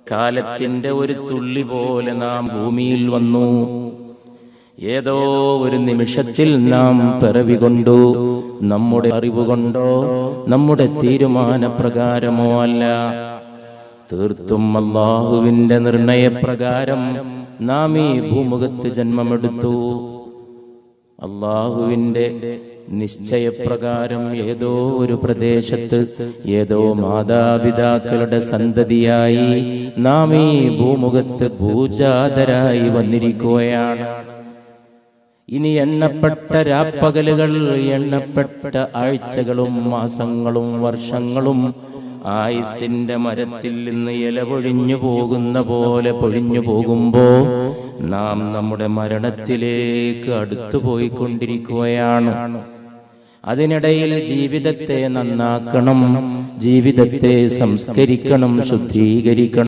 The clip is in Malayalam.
കാലത്തിന്റെ ഒരു തുള്ളി പോലെ നാം ഭൂമിയിൽ വന്നു. ഏതോ ഒരു നിമിഷത്തിൽ നാം പിറവി കൊണ്ടു. നമ്മുടെ അറിവുകൊണ്ടോ നമ്മുടെ തീരുമാനപ്രകാരമോ അല്ല, തീർത്തും അല്ലാഹുവിന്റെ നിർണയപ്രകാരം നാം ഈ ഭൂമുഖത്ത് ജന്മമെടുത്തു. അല്ലാഹുവിന്റെ നിശ്ചയപ്രകാരം ഏതോ ഒരു പ്രദേശത്ത് ഏതോ മാതാപിതാക്കളുടെ സന്തതിയായി നാം ഈ ഭൂമുഖത്ത് ഭൂജാതരായി വന്നിരിക്കുകയാണ്. ഇനി എണ്ണപ്പെട്ട രാപ്പകലുകൾ, എണ്ണപ്പെട്ട ആഴ്ചകളും മാസങ്ങളും വർഷങ്ങളും ആയുസിന്റെ മരത്തിൽ നിന്ന് ഇല പൊഴിഞ്ഞു പോകുന്ന പോലെ പൊഴിഞ്ഞു പോകുമ്പോ നാം നമ്മുടെ മരണത്തിലേക്ക് അടുത്തു പോയിക്കൊണ്ടിരിക്കുകയാണ്. അതിനിടയിൽ ജീവിതത്തെ നന്നാക്കണം, ജീവിതത്തെ സംസ്കരിക്കണം, ശുദ്ധീകരിക്കണം.